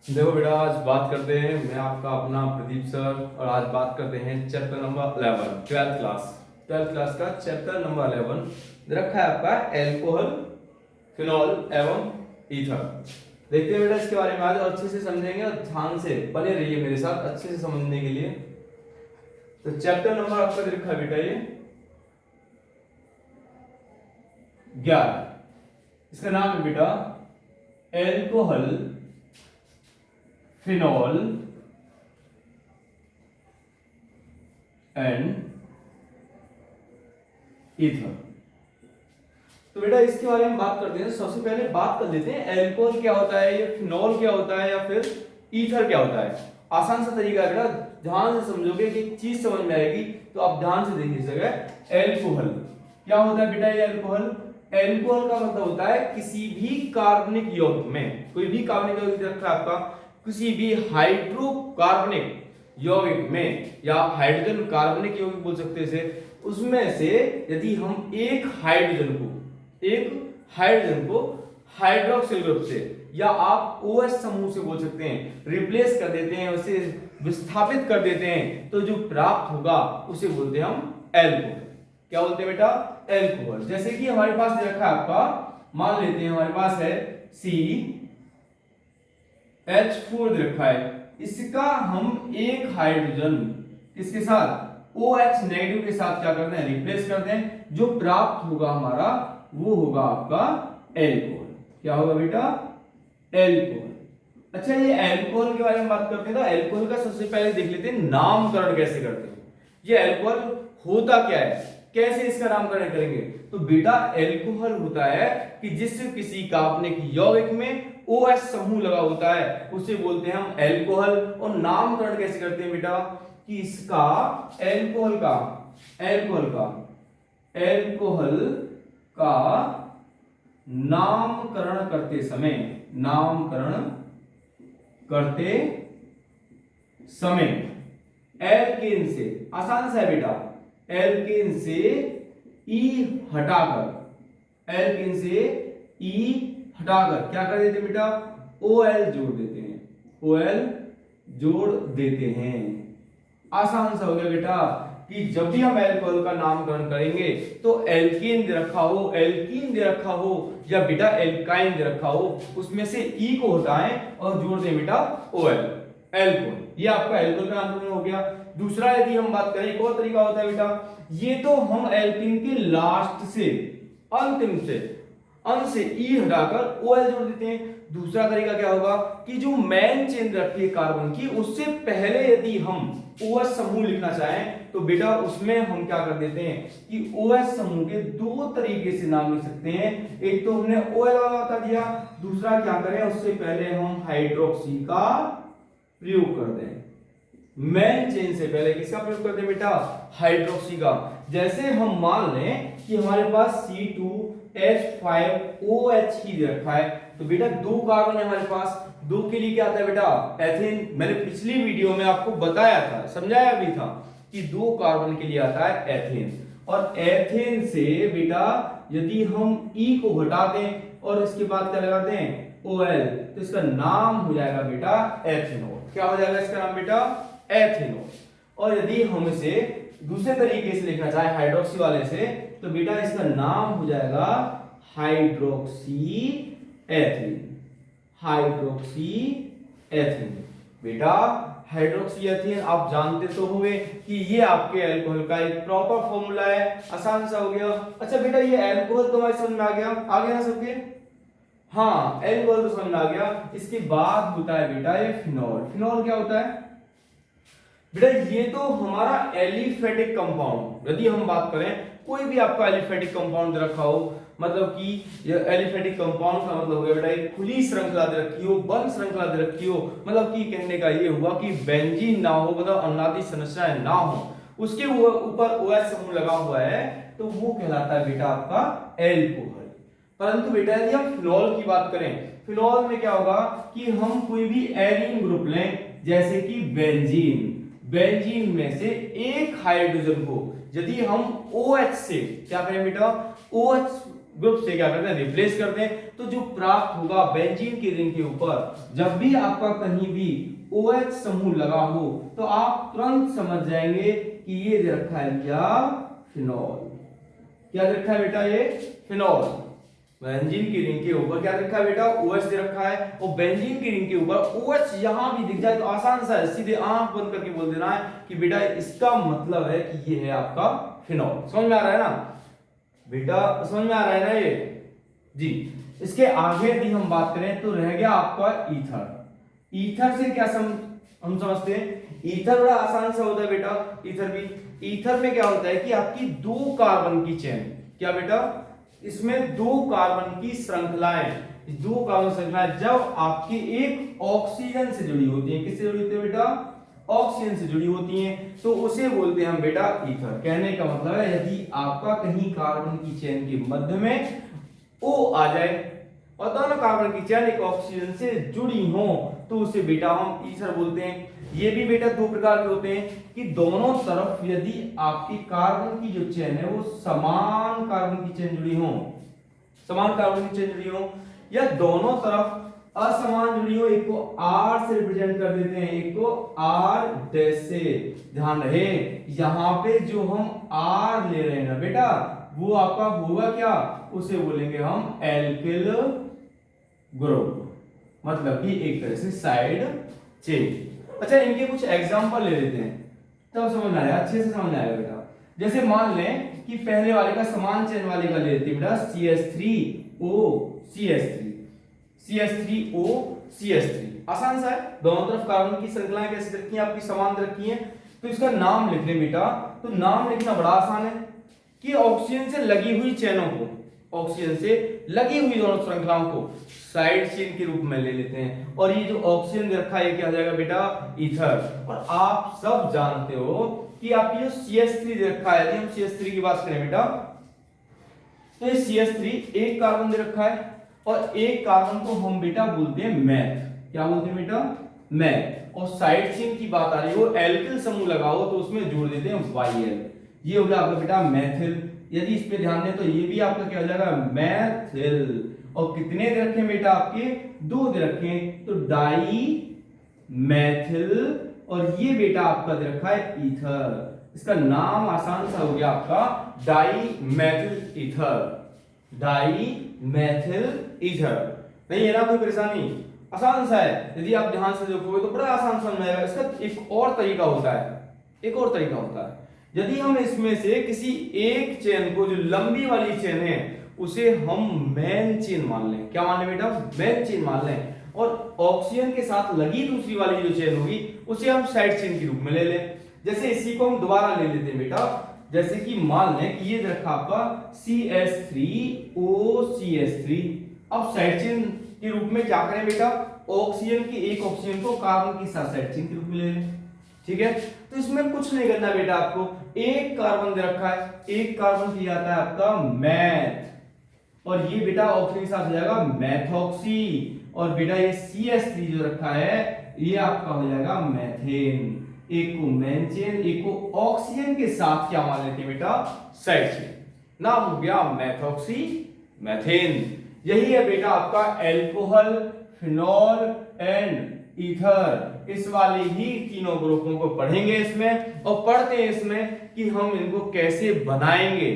देखो बेटा, आज बात करते हैं, मैं आपका अपना प्रदीप सर, और आज बात करते हैं चैप्टर नंबर 11, ट्वेल्थ क्लास का चैप्टर नंबर 11 रखा है आपका एल्कोहल, फिनॉल एवं ईथर। देखते हैं बेटा इसके बारे में आज, और अच्छे से समझेंगे और ध्यान से बने रहिए मेरे साथ अच्छे से समझने के लिए। तो चैप्टर नंबर आपका रखा है बेटा ये 11। इसका नाम है बेटा एल्कोहल, फिनॉल एंड ईथर। तो बेटा इसके बारे में बात करते हैं। सबसे पहले बात कर लेते हैं एल्कोहल क्या होता है, या फिनॉल क्या होता है, या फिर ईथर क्या होता है। आसान सा तरीका है बेटा, ध्यान से समझोगे कि एक चीज समझ में आएगी, तो आप ध्यान से देखिएगा। एल्कोहल क्या होता है बेटा? ये एल्कोहल का मतलब होता है किसी भी कार्बनिक यौगिक में, कोई भी कार्बनिक यौगिक रखा है आपका, किसी भी हाइड्रोकार्बनिक यौगिक में, या हाइड्रोजन कार्बनिक यौगिक बोल सकते हैं इसे, उसमें से यदि हम एक हाइड्रोजन को हाइड्रोक्सिल ग्रुप से, या आप OH समूह से बोल सकते हैं, रिप्लेस कर देते हैं, उसे विस्थापित कर देते हैं, तो जो प्राप्त होगा उसे बोलते हैं हम एल्कोहल। क्या बोलते हैं बेटा? एल्कोहल। जैसे कि हमारे पास दे रखा है आपका, मान लेते हैं हमारे पास है CH4 दे रखा है, इसका हम एक हाइड्रोजन इसके साथ OH नेगेटिव के साथ क्या करते हैं? रिप्लेस करते हैं। जो प्राप्त होगा हमारा वो होगा आपका एल्कोहल। क्या होगा बेटा? एल्कोहल। अच्छा, ये एल्कोहल के बारे में बात करते हैं, तो एल्कोहल का सबसे पहले देख लेते हैं नामकरण कैसे करते हैं। ये एल्कोहल होता क्या है, कैसे इसका नामकरण करेंगे? तो बेटा एल्कोहल होता है कि जिस किसी कार्बनिक यौगिक में OH समूह लगा होता है उसे बोलते हैं हम एल्कोहल। और नामकरण कैसे करते हैं बेटा? कि इसका एल्कोहल का नामकरण करते समय एल्केन से, आसान सा है बेटा, एल्केन से ई हटाकर क्या कर देते बेटा? OL जोड़ देते हैं। आसान सा हो गया बेटा कि जब भी हम एल्कोहल का नामकरण करेंगे तो एल्कीन दे रखा हो या बेटा एल्काइन दे रखा हो, उसमें से ई को हटाएं और जोड़ दें बेटा OL, एल्कोहल। ये आपका एल्कोहल का नामकरण हो गया। दूसरा यदि हम बात करें, एक और तरीका होता है बेटा, ये तो हम एल्कीन के लास्ट से अंतिम से अंत से ई हटाकर OL जोड़ देते हैं। दूसरा तरीका क्या होगा कि जो मेन चेन रखी है कार्बन की, उससे पहले यदि हम OH समूह लिखना चाहें तो बेटा उसमें हम क्या कर देते हैं कि OH समूह के दो तरीके से नाम लिख सकते हैं। एक तो हमने OL वाला बता दिया, दूसरा क्या करें, उससे पहले हम हाइड्रोक्सी का प्रयोग कर दें। मेन चेन से पहले किसका प्रयोग करते हैं बेटा? हाइड्रोक्सी का। जैसे हम मान लें कि हमारे पास C2H5OH ही दे रखा है, तो बेटा दो कार्बन है हमारे पास, दो के लिए क्या आता है बेटा? एथेन। मैंने पिछली वीडियो में आपको बताया था, समझाया भी था कि दो कार्बन के लिए आता है एथेन। और एथेन से बेटा यदि हम ई को हटा दें और इसके बाद क्या लगाते हैं? OL, तो इसका नाम हो जाएगा बेटा एथेनॉल। क्या हो जाएगा इसका नाम बेटा? एथेनॉल। और यदि हम इसे दूसरे तरीके से लिखना चाहे हाइड्रोक्सी वाले से, तो बेटा इसका नाम हो जाएगा हाइड्रोक्सी एथीन। बेटा हाइड्रोक्सी एथीन आप जानते तो होंगे कि ये आपके अल्कोहल का एक प्रॉपर फॉर्मूला है। आसान सा हो गया। अच्छा बेटा, ये अल्कोहल तो हमारे समझ में आ गया ना सबके? हाँ, अल्कोहल तो समझ में आ गया। इसके बाद होता है बेटा ये फिनॉल क्या होता है बेटा? ये तो हमारा एलिफेटिक कंपाउंड, यदि हम बात करें कोई भी आपका एलिफेटिक कंपाउंड रखा हो, मतलब कि ये एलिफेटिक कंपाउंड का मतलब हो गया बेटा एक खुली श्रृंखला दे रखी हो, बंद श्रृंखला दे रखी हो, मतलब कि कहने का ये हुआ कि बेंजीन ना हो, मतलब अनादि संरचनाएं ना हो, उसके ऊपर OH समूह लगा हुआ है, तो वो कहलाता है बेटा आपका एल्कोहल। परंतु बेटा यदि हम फिनॉल की बात करें, फिनॉल में क्या होगा कि हम कोई भी एरीन ग्रुप लें, जैसे कि बेंजीन में से एक हाइड्रोजन को यदि हम OH से क्या करें बेटा? OH ग्रुप से क्या करते हैं, रिप्लेस करते हैं। तो जो प्राप्त होगा बेंजीन की रिंग के ऊपर, जब भी आपका कहीं भी OH समूह लगा हो तो आप तुरंत समझ जाएंगे कि ये दे रखा है क्या, फिनॉल। क्या दे रखा है बेटा, ये फिनॉल। बेंजीन की रिंग के ऊपर क्या रखा है बेटा, OH दे रखा है, और बेंजीन की रिंग के ऊपर OH यहां भी दिख जाए तो आसान सा है, सीधे आंख बंद करके बोल देना है कि बेटा इसका मतलब है कि ये है आपका फिनॉल। समझ में आ रहा है ना बेटा, समझ में आ रहा है ना ये जी। इसके आगे यदि हम बात करें तो रह गया आपका ईथर। ईथर से क्या हम समझते हैं, ईथर बड़ा आसान सा होता है बेटा। ईथर भी, ईथर में क्या होता है कि आपकी 2 कार्बन की चेन, क्या बेटा, इसमें 2 कार्बन की श्रृंखलाएं, 2 कार्बन श्रृंखलाएं जब आपकी एक ऑक्सीजन से जुड़ी होती है, किससे जुड़ी होती है बेटा, ऑक्सीजन से जुड़ी होती हैं, तो उसे बोलते हैं हम बेटा ईथर। कहने का मतलब है यदि आपका कहीं कार्बन की चेन के मध्य में O आ जाए और दोनों कार्बन की चेन एक ऑक्सीजन से जुड़ी हो तो उसे बेटा हम ईथर बोलते हैं। ये भी बेटा 2 प्रकार के होते हैं कि दोनों तरफ यदि आपकी कार्बन की जो चेन है वो समान कार्बन की चेन जुड़ी हो, समान कार्बन की चेन जुड़ी हो, या दोनों तरफ असमान जुड़ी हो, एक को R से रिप्रेजेंट कर देते हैं, एक को R डैश से। ध्यान रहे यहां पे जो हम R ले रहे हैं ना बेटा, वो आपका होगा क्या, उसे बोलेंगे हम एल्किल ग्रुप, मतलब कि एक तरह से साइड चेन। अच्छा इनके कुछ एग्जांपल ले लेते हैं तब समझ में आएगा, अच्छे से समझ में आएगा बेटा। जैसे मान लें कि पहले वाले का समान चेन वाले का ले लेते हैं बेटा, CH3O CH3, CH3O CH3, आसान सा है। दोनों तरफ कार्बन की श्रृंखलाएं कैसे रखी हैं, आपकी समान रखी हैं, तो इसका नाम लिख लें बेटा। तो नाम लिखना बड़ा आसान है कि ऑक्सीजन से लगी हुई चेनों को, ऑक्सीजन से लगी हुई दोनों श्रृंखलाओं को साइड चेन के रूप में ले लेते हैं, और ये जो ऑक्सीजन दे रखा है ये क्या हो जाएगा बेटा, ईथर। और आप सब जानते हो कि आपकी जो CH3 दे रखा है, यदि हम CH3 की बात करें बेटा, तो ये CH3 एक कार्बन दे रखा है और एक कार्बन को हम बेटा बोलते हैं मैथ। क्या बोलते हैं बेटा, मैथ। और साइड चेन की बात आ रही हो, एल्किल समूह लगा हो तो उसमें जोड़ देते हैं YL। ये हो गया आपका बेटा मैथिल। यदि इस पे ध्यान दें तो ये भी आपका क्या हो जाएगा, मैथिल। और कितने दे रखे बेटा, आपके 2 दे रखे, तो डाई मैथिल, और ये बेटा आपका दे रखा है ईथर। इसका नाम आसान सा हो गया आपका dimethyl ether, dimethyl ether. नहीं है ना कोई परेशानी, आसान सा है। यदि आप ध्यान से देखोगे तो बड़ा आसान समझ में आएगा। इसका एक और तरीका होता है, एक और तरीका होता है, यदि हम इसमें से किसी एक चेन को, जो लंबी वाली चेन है, उसे हम मेन चेन मान लें। क्या मान लें बेटा, मेन चेन मान लें, और ऑक्सीजन के साथ लगी दूसरी वाली जो चेन होगी उसे हम साइड चेन के रूप में ले लें। जैसे इसी को हम दोबारा ले लेते हैं बेटा, जैसे कि मान लें कि ये रखा आपका CH3O CH3। अब साइड चेन के रूप में क्या करें बेटा, ऑक्सीजन की एक ऑक्सीजन को कार्बन के साथ साइड चेन के रूप में ले लें। ठीक है, तो इसमें कुछ नहीं करना बेटा, आपको एक कार्बन दे रखा है, एक कार्बन दिया जाता है आपका मैथ, और ये बेटा ऑक्सीजन के साथ हो जाएगा मैथॉक्सी, और बेटा ये CH3 जो रखा है ये आपका हो जाएगा मैथेन। एक को मेन चेन, एक को ऑक्सीजन के साथ क्या मान लेते हैं बेटा, साइड चेन। नाम हो गया मैथॉक्सी मैथेन। यही है बेटा आपका एल्कोहल, फिनॉल एंड ईथर। इस वाले ही तीनों ग्रुपों को पढ़ेंगे इसमें, और पढ़ते हैं इसमें कि हम इनको कैसे बनाएंगे,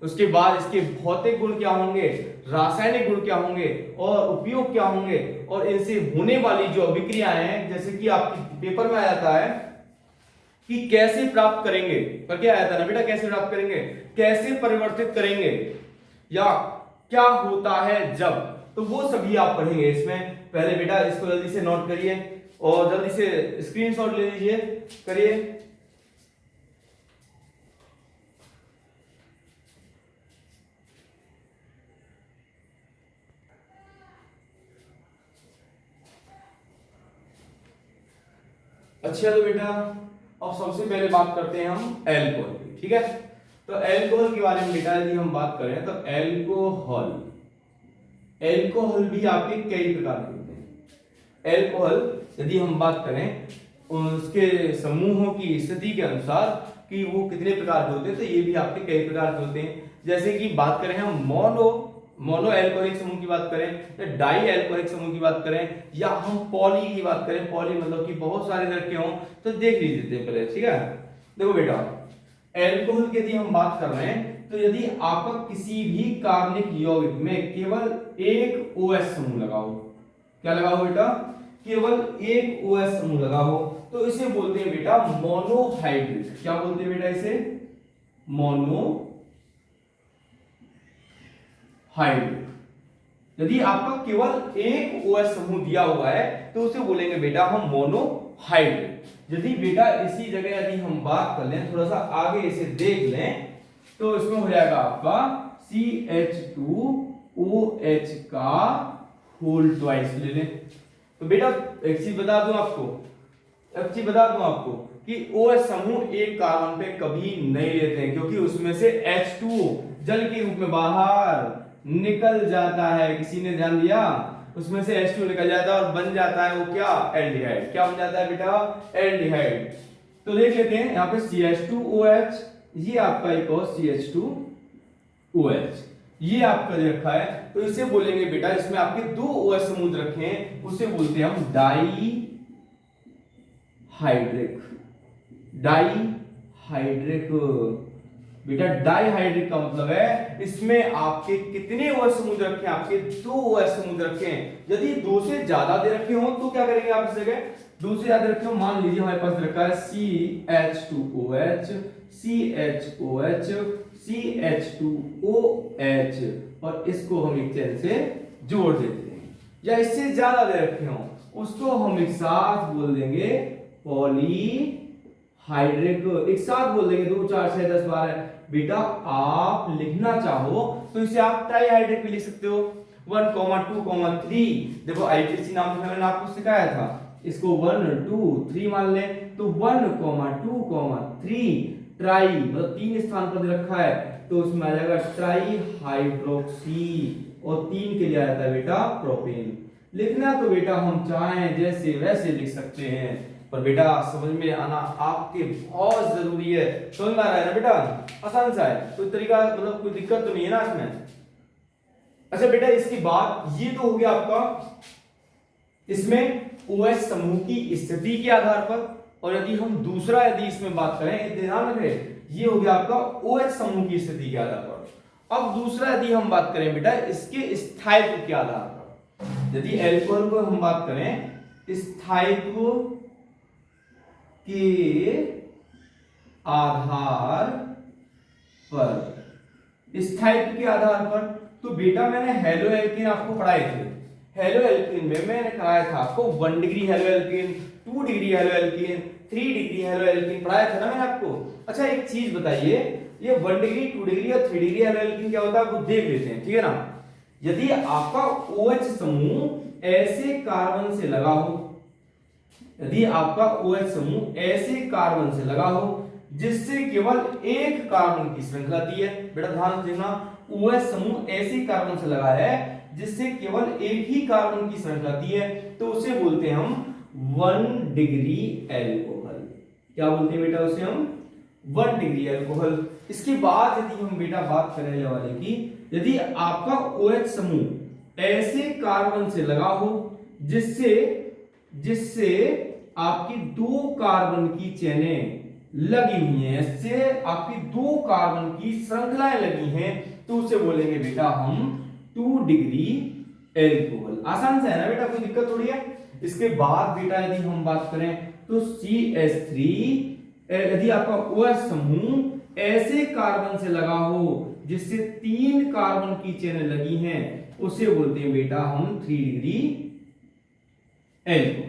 उसके बाद इसके भौतिक गुण क्या होंगे, रासायनिक गुण क्या होंगे, और उपयोग क्या होंगे, और इनसे होने वाली जो अभिक्रियाएं हैं, जैसे कि आपके पेपर में आ जाता है कि कैसे प्राप्त करेंगे, पर क्या आया था ना बेटा, कैसे प्राप्त करेंगे, कैसे परिवर्तित करेंगे, या क्या होता है जब, तो वो सभी आप पढ़ेंगे इसमें। पहले बेटा इसको जल्दी से नोट करिए और जल्दी से स्क्रीनशॉट ले लीजिए, करिए। अच्छा तो बेटा अब सबसे पहले बात करते हैं हम एल्कोहल की, ठीक है। तो एल्कोहल के बारे में बेटा यदि हम बात करें तो एल्कोहल, एल्कोहल भी आपके कई प्रकार के होते हैं। एल्कोहल यदि हम बात करें उसके समूहों की स्थिति के अनुसार कि वो कितने प्रकार के होते हैं, तो ये भी आपके कई प्रकार के होते हैं। जैसे कि बात करें हम मोनो मोनो एल्कोहलिक समूह की बात करें या डाई एल्कोहलिक समूह की बात करें या हम पॉली की बात करें, पॉली मतलब कि बहुत सारे लड़के हों, तो देख लीजिए पहले, ठीक है। देखो बेटा, एल्कोहल की यदि हम बात कर रहे हैं तो यदि आपका किसी भी कार्बनिक यौगिक में केवल एक OH समूह लगा हो, क्या लगा हो बेटा, केवल एक OH समूह लगा हो, तो इसे बोलते हैं बेटा मोनोहाइड्रिक। क्या बोलते हैं बेटा इसे, मोनोहाइड्रिक। यदि आपका केवल एक OH समूह दिया हुआ है तो उसे बोलेंगे बेटा हम मोनोहाइड्रिक। यदि बेटा इसी जगह यदि हम बात कर लें, थोड़ा सा आगे इसे देख लें, तो इसमें हो जाएगा आपका CH2OH का होल ट्वाइस ले लें। तो बेटा एक चीज बता दूं आपको कि OH समूह एक कार्बन पे कभी नहीं लेते हैं, क्योंकि उसमें से H2O जल के रूप में बाहर निकल जाता है। किसी ने ध्यान दिया, उसमें से H2O निकल जाता है और बन जाता है वो क्या, एल्डिहाइड। क्या बन जाता है बेटा, एल्डिहाइड। तो देख लेते हैं यहाँ पे CH2OH, ये आपका एक और CH2OH, ये आपका दे रखा है, तो इसे बोलेंगे बेटा, इसमें आपके दो OH समूह रखे हैं, उसे बोलते हैं हम डाईहाइड्रिक। डाईहाइड्रिक बेटा, डाईहाइड्रिक का मतलब है इसमें आपके कितने OH समूह रखे हैं, आपके दो OH समूह रखे हैं। यदि दो से ज्यादा दे रखे हो तो क्या करेंगे आप इस जगह, दो से ज्यादा रखे हो, मान लीजिए हमारे पास रखा है CH2OH, CHOH, CH2OH, और इसको हम एक चेन से जोड़ देते हैं। या इससे ज्यादा दे रखे हो उसको हम एक साथ बोल देंगे पॉलीहाइड्रिक। एक साथ बोल देंगे, 2 4 6 10 12। बेटा आप लिखना चाहो तो इसे आप ट्राईहाइड्रिक भी लिख सकते हो, 1, 2, 3। देखो आईपीसी नाम से मैंने आपको सिखाया था, इसको 1 2 3 मान ले, तो 1, 2, 3 ट्राई मतलब 3 स्थान पर रखा है, तो उसमें आ जाएगा ट्राई हाइड्रोक्सी, और 3 के लिए आता है बेटा प्रोपेन। लिखना तो बेटा हम चाहें जैसे वैसे लिख सकते हैं, पर बेटा समझ में आना आपके बहुत जरूरी है। समझ में आ रहा है ना बेटा, आसान सा है, कोई तरीका मतलब कोई दिक्कत तो नहीं है ना इसमें। अच्छा बेटा इसके बाद ये तो हो गया आपका इसमें OH समूह की स्थिति के आधार पर, और यदि हम दूसरा यदि इसमें बात करें, ध्यान रखें, ये हो गया आपका OH समूह की स्थिति के आधार पर। अब दूसरा यदि हम बात करें बेटा इसके स्थायित्व के आधार पर, यदि एल्कोहल को हम बात करें स्थायित्व के आधार पर, स्थायित्व के आधार पर, तो बेटा मैंने हेलो एल्कीन आपको पढ़ाए थे। हेलो एल्कीन में मैंने कराया था आपको 1 degree hello alkene, 2 degree hello alkene, 3 degree hello alkene पढ़ाया था ना मैंने आपको। अच्छा एक चीज बताइए, ये 1 डिग्री 2 डिग्री और 3 डिग्री हेलो एल्कीन क्या होता है आपको देख लेते हैं, ठीक है ना। यदि आपका OH समूह ऐसे कार्बन से लगा हो, यदि आपका OH समूह ऐसे कार्बन से लगा हो जिससे केवल एक कार्बन की श्रृंखला दी है, बेटा ध्यान देना, OH समूह ऐसे कार्बन से लगा है जिससे केवल एक ही कार्बन की श्रृंखला दी है, तो उसे बोलते हैं हम 1 डिग्री एल्कोहल। क्या बोलते हैं बेटा उसे हम 1 डिग्री एल्कोहल। इसके बाद यदि हम बेटा बात करें वाले की, यदि आपका OH समूह ऐसे कार्बन से लगा हो जिससे आपकी 2 कार्बन की चेनें लगी हुई हैं, इससे आपकी 2 कार्बन की श्रृंखलाएं लगी हैं, तो उसे बोलेंगे बेटा हम 2 डिग्री एल्कोहल। आसान सा है ना बेटा, कोई दिक्कत थोड़ी है। इसके बाद बेटा यदि हम बात करें तो CH3, यदि आपका OH समूह ऐसे कार्बन से लगा हो जिससे 3 कार्बन की चेनें लगी हैं, उसे बोलते हैं बेटा हम 3 डिग्री एल्कोहल।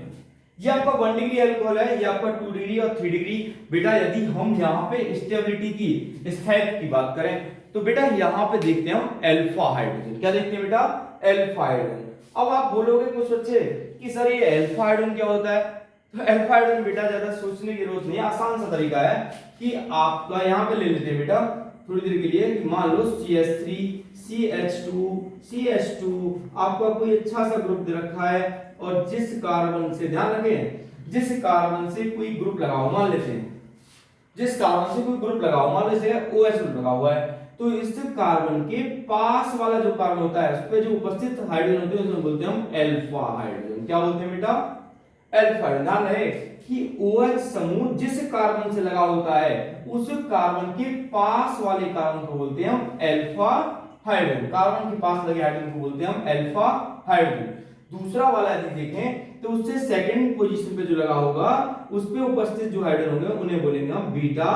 ये आपका 1 डिग्री एल्कोहल है, ये आपका 2 डिग्री और 3 डिग्री। बेटा यदि हम यहाँ पे स्टेबिलिटी की, स्थायित्व की बात करें, तो बेटा यहाँ पे देखते हैं हम अल्फा हाइड्रोजन। क्या देखते हैं बेटा, अल्फा हाइड्रोजन। अब आप बोलोगे कुछ बच्चे कि सर ये अल्फा हाइड्रोजन क्या होता है, तो अल्फा हाइड्रोजन बेटा ज्यादा सोचने की जरूरत नहीं है, आसान सा तरीका है कि आपका यहाँ पे ले लेते हैं बेटा थोड़ी देर के लिए, कि मान लो CH3, CH2 आपका कोई अच्छा सा ग्रुप दे रखा है, और जिस कार्बन से, ध्यान रखें, जिस कार्बन से कोई ग्रुप लगा हुआ, मान लेते हैं जिस कार्बन से कोई ग्रुप लगा हुआ, मान लीजिए OH ग्रुप लगा हुआ है, तो इस कार्बन के पास वाला जो कार्बन होता है उस पे जो उपस्थित हाइड्रोजन होते हैं उसमें बोलते हैं हम अल्फा हाइड्रोजन। क्या बोलते हैं बेटा? Alpha hydrogen. ध्यान रहे कि OH समूह जिस कार्बन से लगा होता है उस कार्बन के पास वाले कार्बन को बोलते हैं हम अल्फा हाइड्रोजन। कार्बन के पास लगे हाइड्रोजन को बोलते हैं हम अल्फा हाइड्रोजन। दूसरा वाला यदि देखें तो उससे सेकंड पोजीशन पे जो लगा होगा उस पे उपस्थित जो हाइड्रोजन होंगे उन्हें बोलेंगे हम बीटा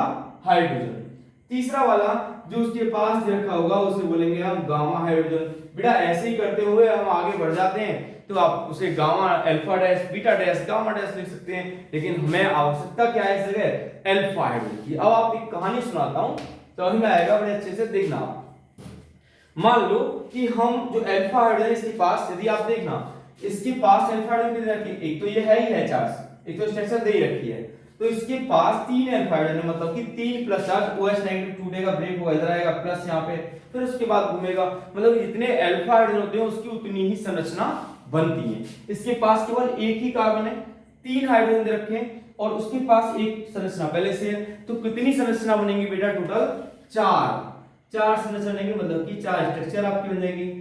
हाइड्रोजन। तीसरा वाला जो उसके पास रखा होगा उसे बोलेंगे हम गामा हाइड्रोजन। बेटा ऐसे ही करते हुए हम आगे बढ़ जाते हैं तो आप उसे gamma alpha dash beta dash gamma dash लिख सकते हैं, लेकिन हमें आवश्यकता क्या है इस जगह? अल्फा हाइड्रोजन की। अब आप एक कहानी सुनाता हूं तो समझ में आएगा, बड़े अच्छे से देखना। मान लो कि हम जो अल्फा हाइड्रोजन इसके पास, यदि आप देखना इसके पास अल्फा हाइड्रोजन कितने रखी, एक तो ये है ही है चार्ज, एक तो स्ट्रक्चर दे ही रखी है, तो इसके पास 3 अल्फा हाइड्रोजन है, मतलब कि 3 प्लस चार्ज OH नेगेटिव टूटेगा, ब्रेक होगा, इधर आएगा प्लस यहाँ पे, फिर उसके बाद घूमेगा, मतलब जितने अल्फा हाइड्रोजन होते हैं उसकी उतनी ही संरचना बनती है। इसके पास केवल एक ही कार्बन है, 3 हाइड्रोजन दे रखे हैं और उसके पास एक संरचना पहले से है, तो कितनी संरचना बनेगी बेटा? टोटल 4 संरचना बनेगी, मतलब कि 4 स्ट्रक्चर आपकी बन जाएगी।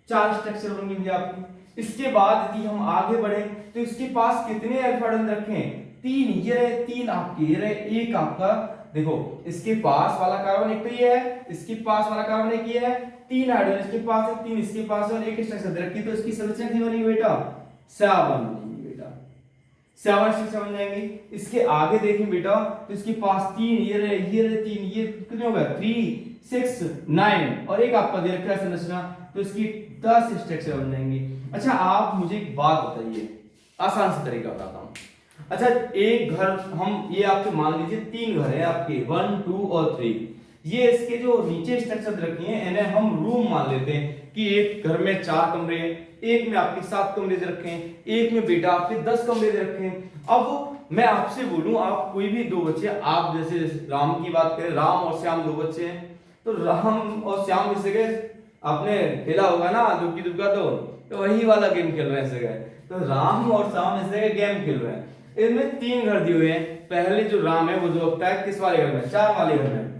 चार स्ट्रक्चर बन गई आपकी। इसके बाद यदि हम आगे बढ़े तो इसके पास कितने अल्फा हाइड्रोजन रखे हैं? 3। ये रहे 3 आपके, ये रहे एक आपका। देखो इसके पास वाला कार्बन एक तो ये है, इसके पास वाला कार्बन एक ये है, 3 हाइड्रोजन इसके पास है, 3 इसके पास है और एक स्ट्रक्चर दे रखी, तो इसकी संरचना कितनी बनेगी बेटा? 7 बनेगी बेटा, 7 स्ट्रक्चर बन जाएंगे। इसके आगे देखें बेटा तो इसके पास 3, ये रहे 3, ये कितने हो गए? 3 6 9 और एक आपका दे रखा है संरचना, तो इसकी 10 स्ट्रक्चर बन जाएंगे। अच्छा आप मुझे एक बात बताइए, आसान सा तरीका बताता हूं। अच्छा एक घर, हम ये आपके मान लीजिए 3 घर है आपके 1 2 और 3, ये इसके जो नीचे स्ट्रक्चर रखे हैं इन्हें हम रूम मान लेते हैं कि एक घर में 4 कमरे हैं, एक में आपके 7 कमरे दे रखे हैं, एक में बेटा आपके 10 कमरे दे रखे हैं। अब मैं आपसे बोलूं, आप कोई भी 2 बच्चे, आप जैसे राम की बात करें, राम और श्याम 2 बच्चे हैं, तो राम और श्याम इस जगह आपने खेला होगा ना दुबकी दुबका, तो वही वाला गेम खेल रहे हैं इस जगह। तो राम और श्याम इस जगह गेम खेल रहे हैं। इनमें 3 घर दिए हुए हैं। पहले जो राम है वो दुबकता है किस वाले घर में? 4 वाले घर में।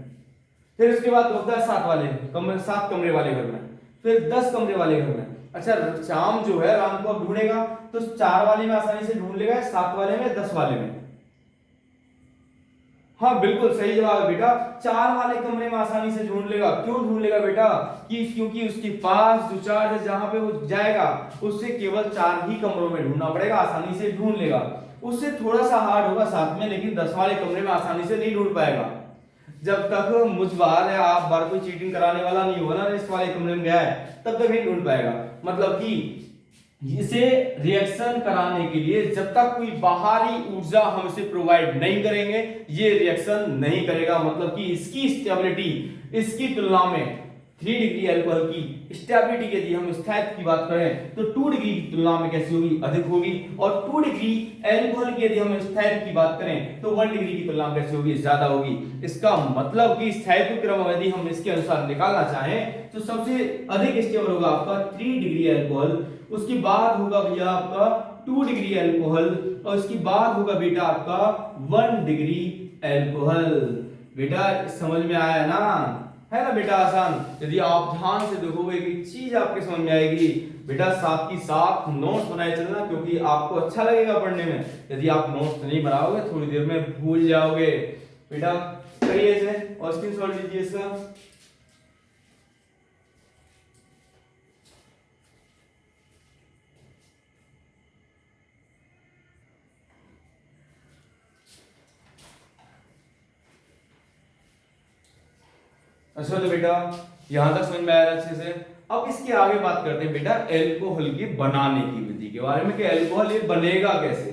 फिर उसके बाद दुबकता है 7 वाले कमरे, 7 कमरे वाले घर में, फिर 10 कमरे वाले घर में। अच्छा श्याम जो है राम को अब ढूंढेगा तो 4 वाले में आसानी से ढूंढ लेगा, 7 वाले में, 10 वाले में। हाँ बिल्कुल सही जवाब है बेटा, 4 वाले कमरे में आसानी से ढूंढ लेगा। क्यों ढूंढ लेगा बेटा? क्योंकि उसके पास जो चार्ज है जहां पे वो जाएगा उससे केवल 4 ही कमरों में ढूंढना पड़ेगा, आसानी से ढूंढ लेगा। उससे थोड़ा सा हार्ड होगा साथ में, लेकिन 10 वाले कमरे में आसानी से नहीं ढूंढ पाएगा। जब तक मुझ बार या आप बार कोई चीटिंग कराने वाला नहीं होगा ना, इस वाले कमरे में गया है, तब तक नहीं ढूंढ पाएगा। मतलब कि इसे रिएक्शन कराने के लिए जब तक कोई बाहरी ऊर्जा हम इसे प्रोवाइड नहीं करेंगे ये रिएक्शन नहीं करेगा। मतलब कि इसकी स्टेबिलिटी, इसकी तुलना में 3 डिग्री अल्कोहल की स्टेबिलिटी यदि हम स्थायित्व की बात करें तो 2 डिग्री की तुलना में कैसी होगी? अधिक होगी। और 2 डिग्री अल्कोहल की यदि हम स्थायित्व की बात करें तो 1 डिग्री की तुलना में कैसी होगी? ज्यादा होगी। इसका मतलब कि स्थायित्व क्रम यदि हम इसके अनुसार निकालना चाहें तो सबसे अधिक स्टेबल होगा आपका 3 डिग्री अल्कोहल, उसके बाद होगा भैया आपका 2 डिग्री अल्कोहल और उसके बाद होगा बेटा आपका 1 डिग्री अल्कोहल। बेटा समझ में आया ना? है ना बेटा आसान। यदि आप ध्यान से देखोगे कि चीज आपके समझ में आएगी बेटा, साथ ही साथ नोट्स बनाए चलना क्योंकि आपको अच्छा लगेगा पढ़ने में। यदि आप नोट्स नहीं बनाओगे थोड़ी देर में भूल जाओगे। बेटा करिए इसे और स्क्रीनशॉट लीजिए इसका। अच्छा तो बेटा यहां तक समझ में आया अच्छे से। अब इसके आगे बात करते हैं बेटा अल्कोहल के बनाने की विधि के बारे में कि अल्कोहल ये बनेगा कैसे।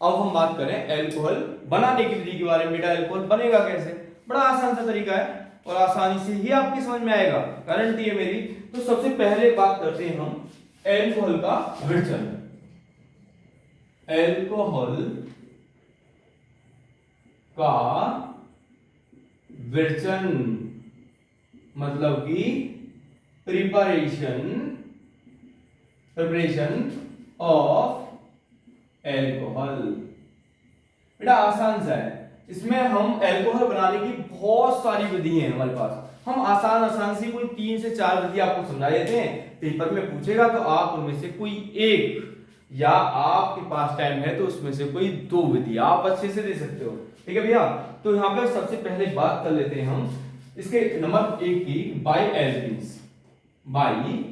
अब हम बात करें अल्कोहल बनाने की विधि के बारे में। बेटा अल्कोहल बनेगा कैसे? बड़ा आसान सा तरीका है और आसानी से ही आपकी समझ में आएगा, गारंटी है मेरी। तो सबसे पहले बात करते हैं हम अल्कोहल का विरचन। अल्कोहल का विरचन मतलब कि प्रिपरेशन ऑफ अल्कोहल। बेटा आसान सा है। इसमें हम अल्कोहल बनाने की बहुत सारी विधि है हमारे पास। हम आसान सी कोई 3 से 4 विधि आपको समझा देते हैं। पेपर में पूछेगा तो आप उनमें से कोई एक, या आपके पास टाइम है तो उसमें से कोई 2 विधि आप अच्छे से दे सकते हो। ठीक है भैया। तो यहाँ पे सबसे पहले बात कर लेते हैं हम इसके नंबर 1 की, by alkenes. By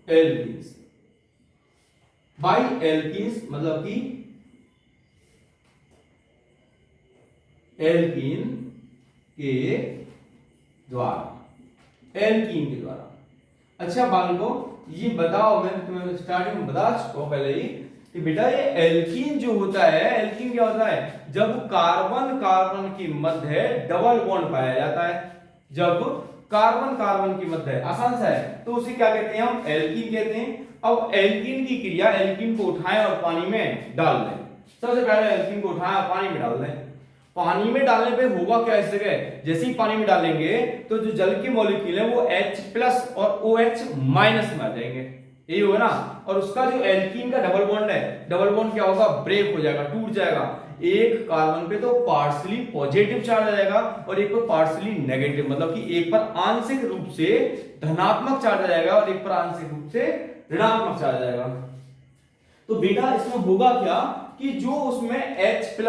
alkenes, by alkenes मतलब कि एल्कीन के द्वारा, एल्कीन के द्वारा। अच्छा बालकों, ये बताओ, मैं तुम्हें स्टार्टिंग में बता चुका हूं पहले ही कि बेटा ये एल्कीन जो होता है, एल्कीन क्या होता है? जब कार्बन कार्बन की मध्य डबल बॉन्ड पाया जाता है, जब कार्बन कार्बन की मध्य, आसान सा है, तो उसे क्या कहते हैं? हम एल्कीन कहते हैं। अब एल्कीन की क्रिया, एल्कीन को उठाएं और पानी में डाल दें। सबसे पहले एल्कीन को उठाएं और पानी में डाल दें। पानी में डालने पे होगा क्या इस जगह? जैसे ही पानी में डालेंगे तो जो जल के मॉलिक्यूल है वो H+ और OH- में आ जाएंगे, यही होगा ना। और उसका जो एल्कीन का डबल बॉन्ड है, डबल बॉन्ड क्या होगा? ब्रेक हो जाएगा, टूट जाएगा। एक कार्बन पे तो पार्शियली पॉजिटिव चार्ज आ जाएगा और एक पर पार्शियली नेगेटिव, मतलब कि एक पर आंशिक रूप से धनात्मक चार्ज आ जाएगा और एक पर आंशिक रूप से ऋणात्मक चार्ज आ जाएगा। तो बेटा इसमें होगा क्या कि जो उसमें H+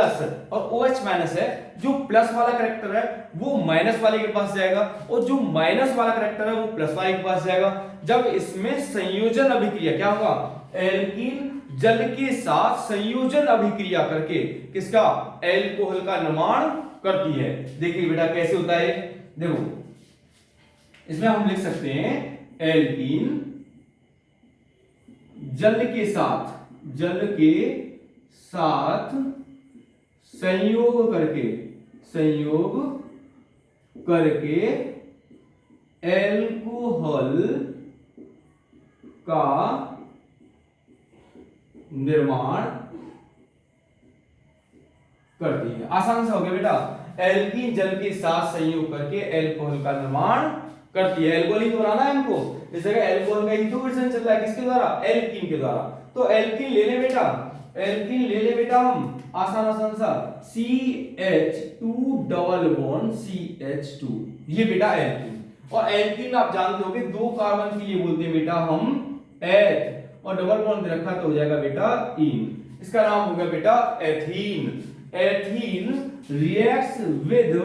और OH- है, जो प्लस वाला कैरेक्टर है वो माइनस वाले के पास जाएगा और जो माइनस वाला कैरेक्टर है वो प्लस वाले के पास जाएगा। जब इसमें संयोजन अभिक्रिया क्या होगा? एल्कीन जल के साथ संयोजन अभिक्रिया करके किसका? एल्कोहल का निर्माण करती है। देखिए बेटा कैसे होता है, देखो इसमें हम लिख सकते हैं एल्कीन जल के साथ संयोग करके एल्कोहल का निर्माण करती है। आसान सा हो गया बेटा, एल्कीन जल के साथ संयोग करके एल्कोहल का निर्माण करती है। एल्कोहल ही तो बनाना है हमको, इस जगह एल्कोहल का इंट्रोडक्शन चल रहा है, किसके द्वारा? एल्कीन के द्वारा। तो एल्कीन ले ले बेटा, एल्कीन ले ले बेटा हम, आसान सा, CH2 डबल बॉन्ड CH2, ये बेटा एल्कीन। और एल्कीन आप जानते होगे 2 कार्बन के लिए बोलते हैं बेटा हम एथ, और डबल बॉन्ड रखा तो हो जाएगा बेटा इन। इसका नाम हो गया बेटा ethene. Ethene reacts with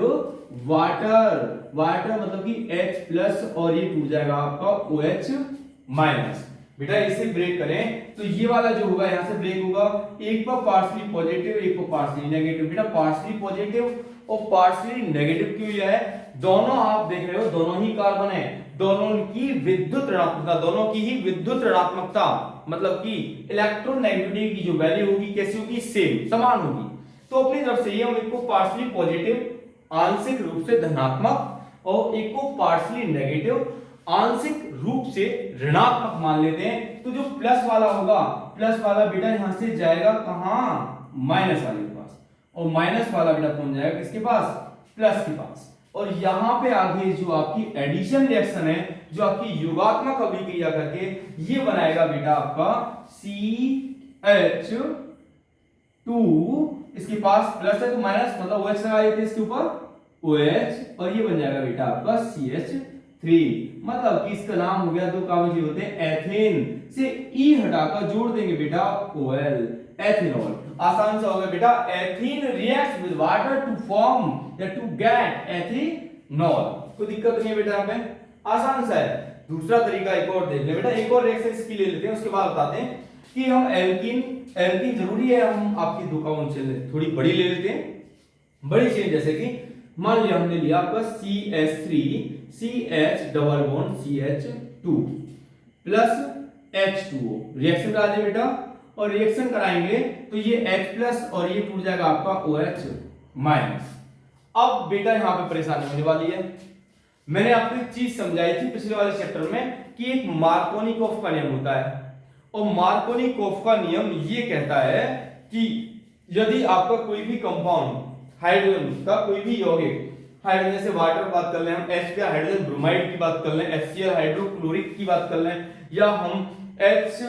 water, water मतलब कि H+ और ये टूट जाएगा आपका OH-। बेटा इसे ब्रेक करें तो ये वाला जो होगा यहां से ब्रेक होगा, एक पर पार्शियली पॉजिटिव एक पर पार्शियली नेगेटिव। बेटा पार्शियली पॉजिटिव और पार्शियली नेगेटिव क्यों लिया है? दोनों आप देख रहे हो दोनों ही कार्बन है, दोनों की विद्युत ऋणात्मकता, दोनों की ही विद्युत ऋणात्मकता मतलब कि इलेक्ट्रोनेगेटिविटी की जो वैल्यू होगी कैसी होगी? सेम, समान होगी। तो अपनी तरफ से ये हम एक को पार्शियली पॉजिटिव आंशिक रूप से धनात्मक और एक को पार्शियली नेगेटिव आंशिक रूप से ऋणात्मक मान लेते हैं। तो जो प्लस वाला होगा, प्लस वाला बेटा यहां से जाएगा कहां? माइनस वाले के पास, और माइनस वाला बेटा पहुंच जाएगा किसके पास? प्लस के पास। और यहां पे आगे जो आपकी एडिशन रिएक्शन है, जो आपकी योगात्मक अभिक्रिया करके ये बनाएगा बेटा आपका CH2, इसके पास प्लस है तो माइनस मतलब OH लगा देते हैं इसके ऊपर OH, और ये बन जाएगा बेटा आपका CH3। मतलब कि इसका नाम हो गया, 2 कार्बन जो होते हैं एथेन से E हटाकर जोड़ देंगे बेटा OL, एथेनॉल। आसान सा हो गया बेटा, ethene reacts with water to form या टू गेट एथेनॉल। कोई दिक्कत नहीं है बेटा, यहाँ पे आसान सा है। दूसरा तरीका एक और देख ले बेटा, एक और रिएक्शन इसकी ले लेते हैं, उसके बाद बताते हैं कि हम एल्कीन जरूरी है, हम आपकी 2 काउंट चेन थोड़ी बड़ी ले लेते हैं। बड़ी चेन जैसे कि मान लिया हमने लिया आपका CH3 CH double bond CH2 plus H2O, reaction करा दे बेटा, और रिएक्शन कराएंगे तो ये H+ और ये टूट जाएगा आपका OH-। अब बेटा यहां पे परेशानी होने वाली है। मैंने आपको एक चीज समझाई थी पिछले वाले चैप्टर में कि एक मार्कोनिकोव का नियम होता है, और मार्कोनिकोव का नियम ये कहता है कि यदि आपका कोई भी कंपाउंड, हाइड्रोजन का कोई भी यौगिक, हाइड्रोजन से वाटर की बात कर लें, हम H पे हाइड्रोजन ब्रोमाइड की बात कर लें, HCl हाइड्रोक्लोरिक की बात कर लें, या हम H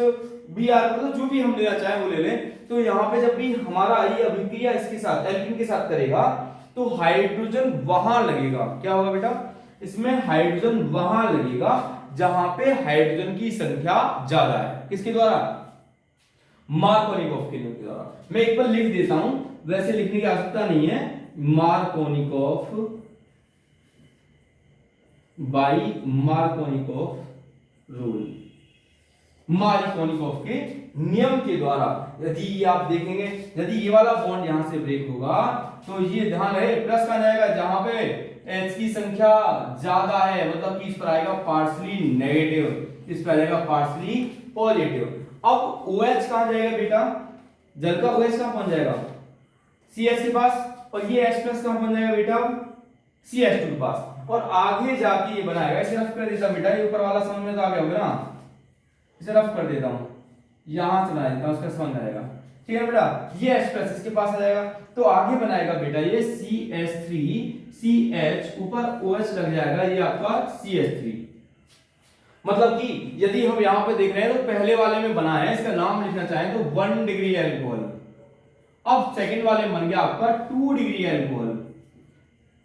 बी आर मतलब जो भी हम लेना चाहें वो ले लें। तो यहाँ पे जब भी हमारा ये अभिक्रिया इसके साथ एल्कीन के साथ करेगा तो हाइड्रोजन वहां लगेगा। क्या होगा बेटा, इसमें हाइड्रोजन वहां लगेगा जहां पे हाइड्रोजन की संख्या ज्यादा है। किसके द्वारा, मार्कोनिकॉफ के द्वारा। मैं एक बार लिख देता हूं, वैसे लिखने की आवश्यकता नहीं है। Markovnikov by Markovnikov rule, Markovnikov के नियम के द्वारा। यदि ये आप देखेंगे, यदि ये वाला बॉन्ड यहां से ब्रेक होगा तो ये ध्यान रहे प्लस का जाएगा जहां पे H की संख्या ज्यादा है, मतलब कि इस पर आएगा पार्शली नेगेटिव, इस पर आएगा पार्शली पॉजिटिव। अब OH कहां जाएगा बेटा, जल का OH कहां पहुंच जाएगा, CH के पास, और ये H प्लस कहां पहुंच जाएगा बेटा, CH2 के पास, और आगे जाके ये बनाएगा। इसे रफ कर देता बेटा, ये ऊपर वाला समझ में तो आ गया होगा ना, इसे रफ कर देता हूं, यहां से बना देता हूं, उसका समझ आएगा। ठीक है बेटा, ये H प्लस इसके पास आ जाएगा, तो आगे बनाएगा बेटा ये CH3 CH, ऊपर OH लग जाएगा, ये आपका CH3। मतलब कि यदि हम यहां पे देख रहे हैं तो पहले वाले में बना है, इसका नाम लिखना चाहें तो 1 डिग्री एल्कोहल। अब सेकंड वाले में बन गया आपका 2 डिग्री एल्कोहल।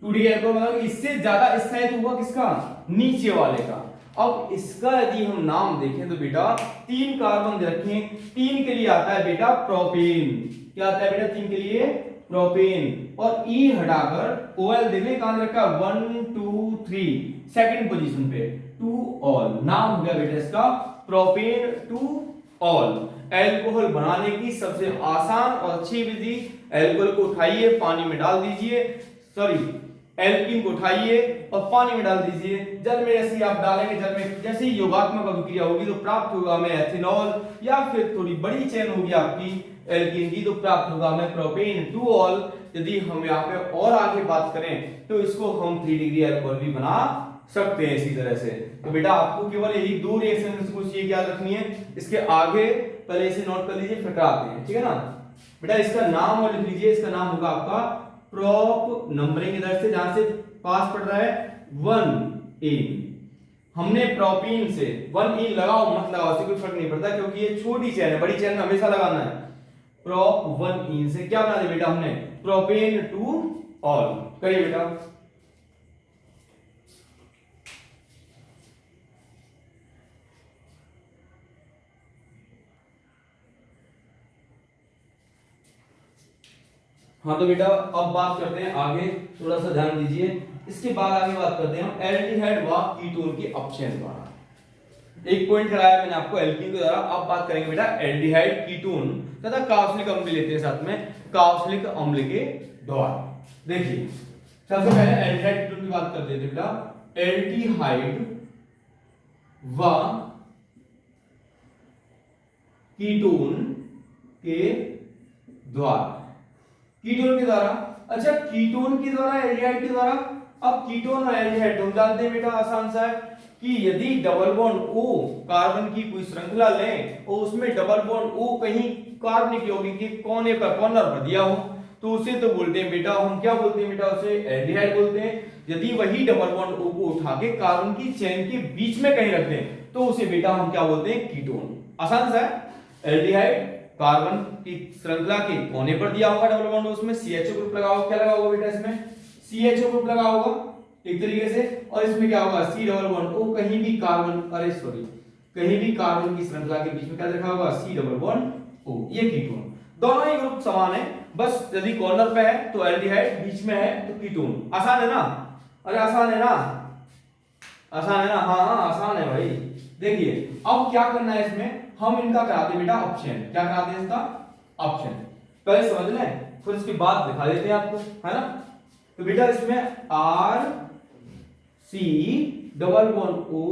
2 डिग्री एल्कोहल मतलब इससे ज्यादा स्थायित्व हुआ किसका, नीचे वाले का। अब इसका यदि हम नाम देखें तो बेटा 3 कार्बन दे रखे हैं, 3 के लिए आता है बेटा प्रोपेन। क्या आता है बेटा 3 के लिए, प्रोपेन। और E हटाकर OL देख ले कहां रखा, 1 2 3 सेकंड पोजीशन पे 2 ऑल, नाम हो गया बेटा इसका प्रोपेन 2 ऑल। एल्कोहल बनाने की सबसे आसान और अच्छी विधि, एल्कोहल को उठाइए पानी में डाल दीजिए, सॉरी एल्कीन को उठाइए और पानी में डाल दीजिए, जल में जैसे ही आप डालेंगे, जल में जैसे ही योगात्मक अभिक्रिया होगी तो प्राप्त होगा हमें एथेनॉल, या फिर थोड़ी बड़ी चेन होगी आपकी एल्कीन की तो प्राप्त होगा हमें प्रोपेन 2 ऑल। यदि हम यहाँ पे और आगे बात करें तो इसको हम 3 डिग्री एल्कोहल भी बना सकते हैं इसी तरह से। तो बेटा आपको केवल यही 2 रिएक्शन कुछ ये याद रखनी है, इसके आगे पहले इसे नोट कर लीजिए फिर कराते हैं, ठीक है ना बेटा। इसका नाम और लिख लीजिए, इसका नाम होगा आपका प्रोप, नंबरिंग इधर से जहां से पास पड़ रहा है 1 हमने प्रोपीन से 1 लगाओ मत लगाओ इससे कोई फर्क नहीं पड़ता, क्योंकि ये छोटी चेन है, बड़ी चेन में हमेशा लगाना है। प्रोप 1 से क्या बना दिया बेटा हमने, प्रोपेन 2 ऑल। करिए बेटा, हाँ तो बेटा अब बात करते हैं आगे, थोड़ा सा ध्यान दीजिए। इसके बाद आगे बात करते हैं हम एल्डिहाइड व कीटोन के अपचयन द्वारा। एक पॉइंट कराया मैंने आपको एल्कीन के द्वारा, अब बात करेंगे बेटा एल्डिहाइड कीटोन तथा कार्बोक्सिलिक अम्ल भी लेते हैं साथ में, कार्बोक्सिलिक अम्ल के द्वारा। देखिए सबसे पहले एल्डिहाइड कीटोन की बात कर देते बेटा, एल्डिहाइड व कीटोन के द्वारा, कीटोन के द्वारा। अच्छा कीटोन के द्वारा, एल्डिहाइड के द्वारा। अब कीटोन और एल्डिहाइड हम जानते हैं बेटा आसान सा है कि यदि डबल बॉन्ड O कार्बन की कोई श्रृंखला लें और उसमें डबल बॉन्ड O कहीं कार्बनिक यौगिक के कोने पर, कॉर्नर पर दिया हो तो उसे तो बोलते हैं बेटा, हम क्या बोलते हैं बेटा, उसे एल्डिहाइड बोलते हैं। यदि वही डबल बॉन्ड O को उठा के कार्बन की चेन के बीच में कहीं रख दें तो उसे बेटा हम क्या बोलते हैं, कीटोन। आसान सा है। एल्डिहाइड कार्बन की श्रृंखला के कोने पर दिया होगा डबल बॉन्ड, उसमें CHO ग्रुप लगा होगा, क्या लगा होगा बेटा इसमें, CHO ग्रुप लगा होगा एक तरीके से, और इसमें क्या होगा C डबल बॉन्ड O, कहीं भी कार्बन, अरे सॉरी कहीं भी कार्बन की श्रृंखला के बीच में क्या लिखा होगा, C डबल बॉन्ड O, ये कीटोन। दोनों ही ग्रुप समान है, बस यदि कॉर्नर पे है तो एल्डिहाइड, बीच में है तो कीटोन। आसान है ना, अरे आसान है ना, आसान है ना, हाँ आसान है भाई। देखिए अब क्या करना है इसमें, हम इनका कराते बेटा अपचयन। क्या कराते हैं इसका, अपचयन। पहले समझ लें फिर उसके बाद दिखा देते हैं आपको, है ना। तो बेटा इसमें R C double bond O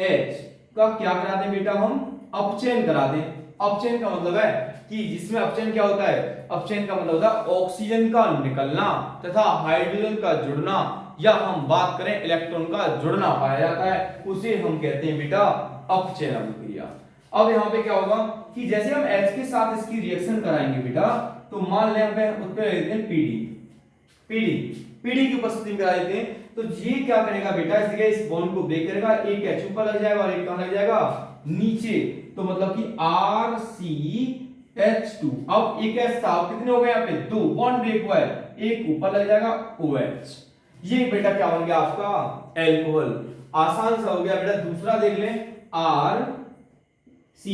H का क्या कराते हैं बेटा, हम अपचयन कराते हैं। अपचयन का मतलब है कि जिसमें अपचयन क्या होता है, अपचयन का मतलब होता है ऑक्सीजन का निकलना तथा हाइड्रोजन का जुड़ना, या हम बात करें इलेक्ट्रॉन का जुड़ना पाया जाता है, उसे हम कहते हैं बेटा अपचयन अभिक्रिया। अब यहाँ पे क्या होगा कि जैसे हम H के साथ इसकी रिएक्शन कराएंगे बेटा, तो मान लें हम उस पे लिखते हैं पीडी की उपस्थिति में करा देते हैं, तो ये क्या करेगा बेटा, इस जगह इस बॉन्ड को ब्रेक करेगा, एक H ऊपर लग जाएगा और एक कहां लग जाएगा, नीचे। तो मतलब कि RCH2। अब एक H था, कितने हो गए यहाँ पे 2, बॉन्ड ब्रेक हुआ है, एक ऊपर लग जाएगा OH। ये बेटा क्या बन गया आपका एल्कोहल। आसान सा हो गया बेटा। दूसरा देख लें, RC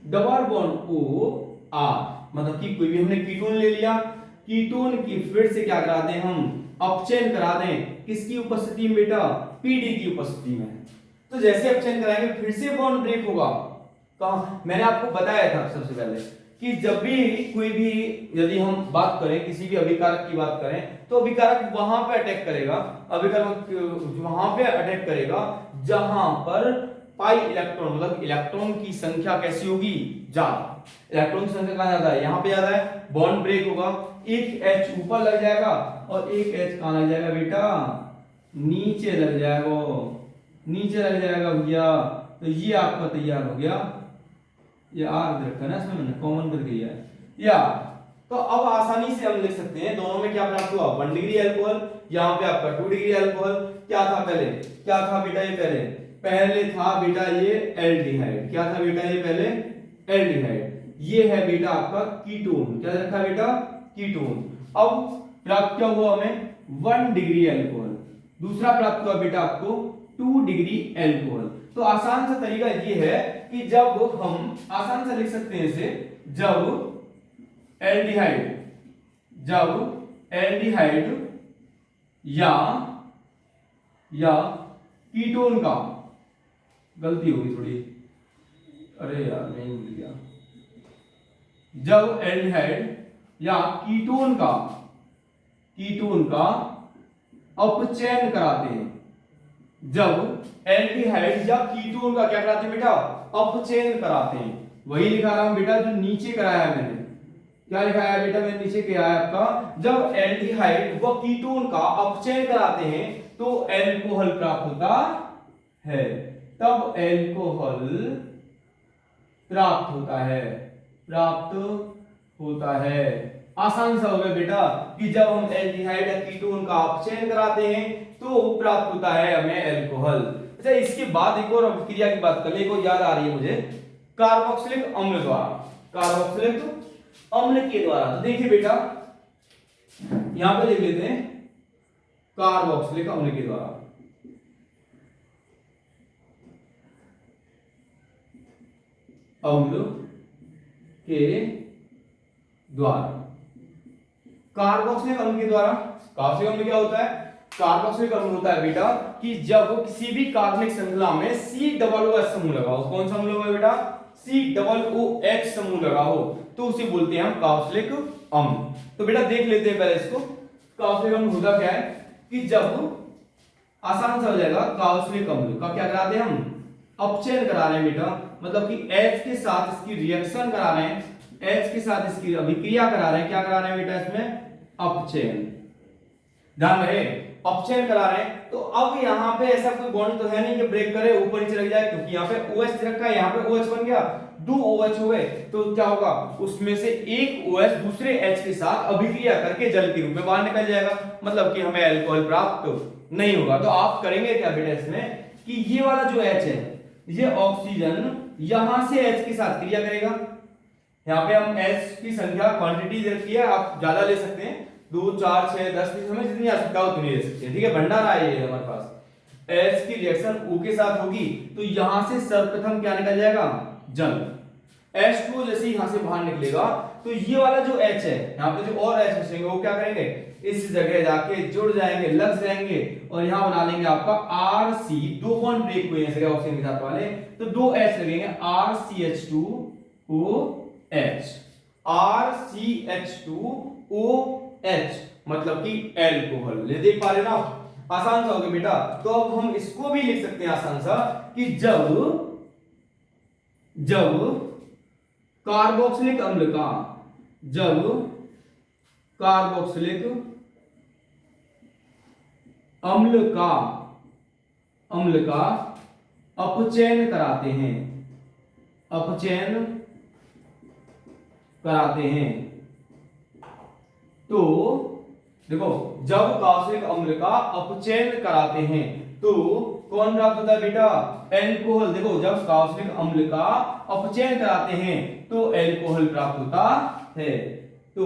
डबल बॉन्ड OR, मतलब कि कोई भी हमने कीटोन ले लिया, कीटोन की फिर से क्या करा दें हम, अपचयन करा दें, किसकी उपस्थिति में बेटा, PD की उपस्थिति में। तो जैसे अपचयन कराएंगे फिर से बॉन्ड ब्रेक होगा। कहां, मैंने आपको बताया था सबसे पहले कि जब भी कोई भी, यदि हम बात करें किसी भी अभिकारक की बात करें, तो अभिकारक वहां पे अटैक करेगा, अभिकारक वहां पे अटैक करेगा जहां पर पाई इलेक्ट्रॉन, मतलब इलेक्ट्रॉन की संख्या कैसी होगी, ज्यादा। इलेक्ट्रॉन की संख्या कहां ज्यादा है, यहां पे ज्यादा है, बॉन्ड ब्रेक होगा, एक H ऊपर लग जाएगा और एक H कहां लग जाएगा बेटा, नीचे लग जाएगा, नीचे लग जाएगा भैया। तो ये आपका तैयार हो गया, ये आर रखा ना इसमें, मैंने कॉमन कर दिया है या। तो अब आसानी से हम लिख सकते हैं दोनों में क्या प्राप्त हुआ, 1 डिग्री अल्कोहल, यहाँ पे आपका 2 डिग्री अल्कोहल। क्या था पहले, क्या था बेटा ये पहले, पहले था बेटा ये एल्डिहाइड। क्या था बेटा ये पहले एल्डिहाइड। ये है बेटा आपका कीटोन। क्या रखा बेटा, कीटोन। अब प्राप्त क्या हुआ हमें, 1 डिग्री अल्कोहल। दूसरा प्राप्त हुआ बेटा आपको 2 डिग्री अल्कोहल। तो आसान सा तरीका ये है कि जब हम आसान से लिख सकते हैं इसे, जब एल्डिहाइड या कीटोन का, गलती होगी थोड़ी, अरे यार मैं भूल गया, जब एल्डिहाइड या कीटोन का अपचयन कराते हैं, जब एल्डिहाइड या कीटोन का क्या कराते हैं बेटा, अपचयन कराते हैं। वही लिखा रहा हूं बेटा जो नीचे कराया है मैंने। क्या लिखा है बेटा, मैंने नीचे किया है आपका, जब एल्डिहाइड व कीटोन का अपचयन कराते हैं तो एल्कोहल प्राप्त होता है, तब एल्कोहल प्राप्त होता है। आसान सा हो गया बेटा कि जब हम एल्डिहाइड या कीटोन का अपचयन कराते हैं तो प्राप्त होता है हमें एल्कोहल। अच्छा, इसके बाद एक और अभिक्रिया की बात कर ले, एक और याद आ रही है मुझे, कार्बोक्सिलिक अम्ल द्वारा, कार्बोक्सिलिक अम्ल के द्वारा। तो देखिए बेटा यहां पे लिख लेते हैं कार्बोक्सिलिक अम्ल के द्वारा। अम्ल के द्वारा, कार्बोक्सिलिक अम्ल के द्वारा। कार्बोक्सिलिक अम्ल क्या होता है, कार्बोक्सिलिक अम्ल होता है बेटा कि जब किसी भी कार्बनिक श्रृंखला में COOH समूह लगा हो, कौन सा समूह लगा बेटा, COOH समूह लगा हो, तो उसे बोलते हैं हम कार्बोक्सिलिक अम्ल। तो बेटा देख लेते हैं पहले इसको, कार्बोक्सिलिक अम्ल होता क्या है कि जब, आसान सा हो जाएगा, कार्बोक्सिलिक अम्ल का क्या करा रहे हैं हम, अपचयन करा रहे हैं बेटा, मतलब कि H के साथ इसकी रिएक्शन करा रहे हैं, H के साथ इसकी अभिक्रिया करा रहे हैं। क्या करा रहे हैं बेटा इसमें, अपचयन, ध्यान रहे, अपचयन करा रहे हैं। तो अब यहाँ पे ऐसा कोई बॉन्ड तो है नहीं कि ब्रेक करे ऊपर नीचे लग जाए, क्योंकि यहाँ पे OH रखा है, यहाँ पे OH बन गया, 2 OH हो गए, तो क्या होगा, उसमें से एक OH दूसरे H के साथ अभिक्रिया करके जल के रूप में बाहर निकल जाएगा, मतलब कि हमें अल्कोहल प्राप्त नहीं होगा। तो आप करेंगे क्या बेटा इसमें कि ये वाला जो H है, ये ऑक्सीजन यहां से H के साथ क्रिया करेगा। यहाँ पे हम H की संख्या क्वांटिटी रखी है, आप ज्यादा ले सकते हैं, 2 4 6 10 20, हमें जितनी आ सकता है उतनी ले सकते हैं, ठीक है, भंडार आए ये हमारे पास। H की रिएक्शन O के साथ होगी तो यहां से सर्वप्रथम क्या निकल जाएगा, जल। H2 जैसे यहां से बाहर निकलेगा तो ये वाला जो H है, यहाँ पे जो और H बचेंगे वो क्या करेंगे, इस जगह जाके जुड़ जाएंगे, लग जाएंगे और यहां बना लेंगे आपका RC, 2 बॉन्ड ब्रेक हुए हैं ऑक्सीजन के साथ वाले, तो 2 H लगेंगे, RCH2OH, RCH2OH, मतलब कि एल्कोहल। ले देख पा रहे ना, आसान सा हो गया बेटा। तो अब हम इसको भी लिख सकते हैं आसान सा कि जब कार्बोक्सिलिक अम्ल का, जब कार्बोक्सिलिक अम्ल का अपचयन कराते हैं, तो देखो, जब कार्बोक्सिलिक अम्ल का अपचयन कराते हैं तो कौन प्राप्त होता है बेटा? एल्कोहल। देखो जब कार्बनिक अम्ल का अपचयन कराते हैं तो एल्कोहल प्राप्त होता है। तो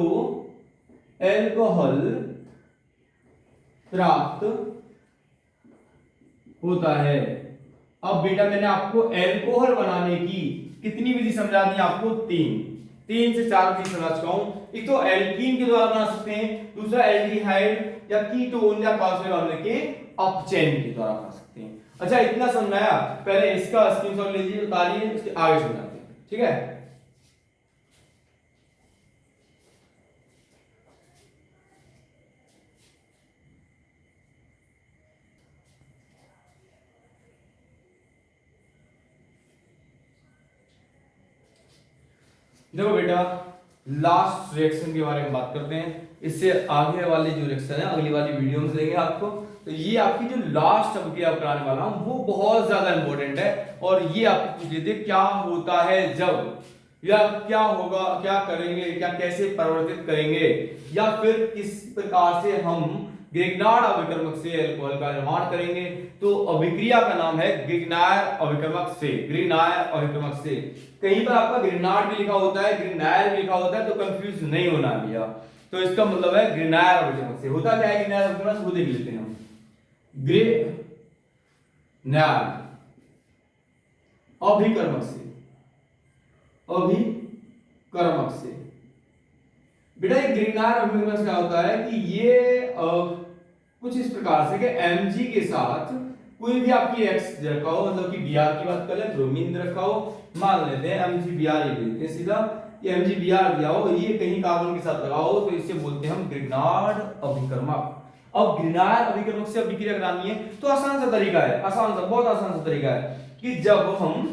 एल्कोहल प्राप्त होता है। अब बेटा मैंने आपको एल्कोहल बनाने की कितनी विधि समझा दी? आपको तीन से चार विधि समझा चुका हूं। एक तो एल्कीन के द्वारा बना सकते हैं, दूसरा एल्डिहाइड या कीटोन या कार्बनिक अम्ल के अपचयन के द्वारा बना सकते हैं। अच्छा इतना समझाया, पहले इसका स्क्रीनशॉट लीजिए, उतारिए, उसके आगे समझाते हैं, ठीक है। देखो बेटा लास्ट रिएक्शन के बारे में बात करते हैं। इससे आगे वाली जो रिएक्शन है अगली वाली वीडियो में देंगे आपको। तो ये आपकी जो लास्ट अब क्या कराने वाला हूं वो बहुत ज्यादा इंपॉर्टेंट है। और ये आपको पूछ लेते क्या होता है जब, या क्या होगा, क्या करेंगे, क्या कैसे परिवर्तित करेंगे, या फिर किस प्रकार से हम ग्रिग्नार्ड अभिकर्मक से अल्कोहल का निर्माण करेंगे। तो अभिक्रिया का नाम है ग्रिग्नायर अभिकर्मक से। ग्रिग्नायर अभिकर्मक से कहीं पर आपका ग्रिग्नार्ड भी लिखा होता है, ग्रिग्नायर भी लिखा होता है, तो कंफ्यूज नहीं होना भैया। तो इसका मतलब है ग्रिग्नायर अभिकर्मक से। होता क्या है ग्रिग्नायर अभिकर्मक? वो देख लेते हैं हम। ग्रिग्नायर अभिकर्मक से, अभिकर्मक से बेटा ये ग्रिग्नायर अभिकर्मक क्या होता है कि ये कुछ इस प्रकार से कि Mg के साथ कोई भी आपकी X रखा हो, मतलब कि Br की बात करें, ब्रोमीन रखा हो, मान लेते हैं MgBr ये लेते हैं सीधा, ये MgBr दिया हो, ये कहीं कार्बन के साथ लगा हो, तो इसे बोलते हैं हम ग्रिग्नार्ड अभिकर्मक। अब ग्रिग्नायर अभिकर्मक से अभिक्रिया करानी है तो आसान सा तरीका है, आसान सा, बहुत आसान सा तरीका है कि जब हम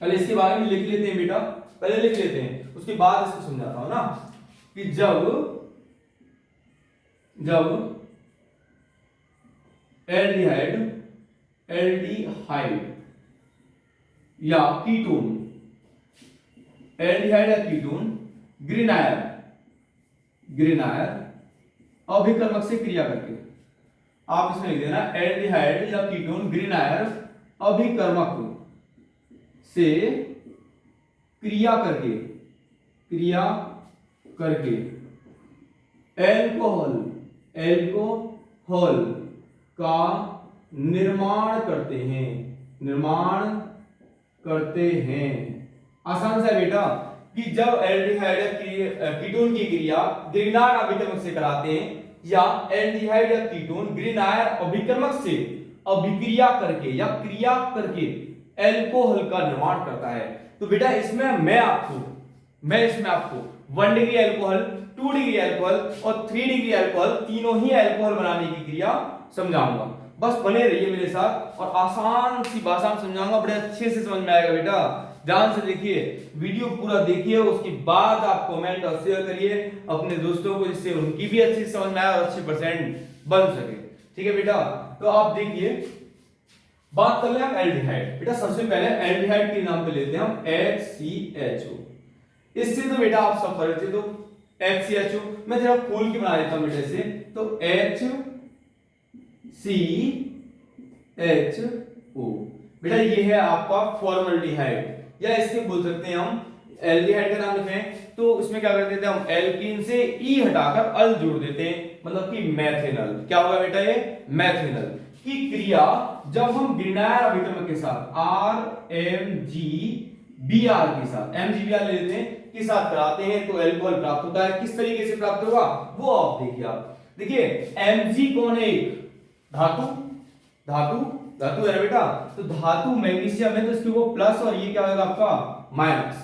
पहले इसके बारे में लिख लेते हैं बेटा, पहले लिख लेते हैं, उसके बाद इसको समझाता हूं ना कि जब एल्डिहाइड या कीटोन, एल्डिहाइड या कीटोन ग्रिग्नायर अभिकर्मक से क्रिया करके, आप इसमें लिख देना एल्डिहाइड या कीटोन ग्रिग्नायर अभिकर्मक से क्रिया करके एल्कोहल का निर्माण करते हैं। आसान सा है बेटा कि जब एल्डिहाइड कीटोन की क्रिया ग्रिग्नार्ड अभिकर्मक से कराते हैं या एल्डिहाइड या कीटोन ग्रिग्नायर अभिकर्मक से अभिक्रिया करके या क्रिया करके एल्कोहल का निर्माण करता है, तो बेटा इसमें मैं आपको 1 डिग्री अल्कोहल, 2 डिग्री अल्कोहल और 3 डिग्री अल्कोहल, तीनों ही अल्कोहल बनाने की क्रिया समझाऊंगा। बस बने रहिए मेरे साथ और आसान सी भाषा में समझाऊंगा, बड़े अच्छे से समझ में आएगा बेटा। ध्यान से देखिए, वीडियो पूरा देखिए, उसके बाद आप कमेंट और शेयर करिए अपने दोस्तों को, जिससे उनकी भी अच्छी समझ में आए और अच्छे परसेंट बन सके। ठीक है बेटा, तो आप देखिए, बात कर ले हम एल्डिहाइड। बेटा सबसे पहले एल्डिहाइड के नाम पे लेते हैं हम HCHO। इससे तो बेटा आप सब परिचित हो, HCHO। मैं जरा खोल के बना देता हूं बेटा इसे, तो HCHO बेटा ये है आपका फॉर्मल्डिहाइड, या इसके बोल सकते हैं हम एल्डिहाइड का नाम लिखें तो इसमें क्या कर देते हैं हम, एल्कीन से ई हटाकर अल जोड़ देते हैं, मतलब कि मैथेनल। क्या होगा बेटा ये? मैथेनल की क्रिया जब हम ग्रिग्नायर अभिकर्मक के साथ RMgBr के साथ MgBr ले लेते हैं के साथ कराते हैं तो एल्कोहल प्राप्त होता है। किस तरीके से प्राप्त होगा वो आप देखिए Mg कौन है? धातु है ना बेटा, तो धातु मैग्नीशियम है तो इसके वो प्लस और ये क्या होगा आपका माइनस।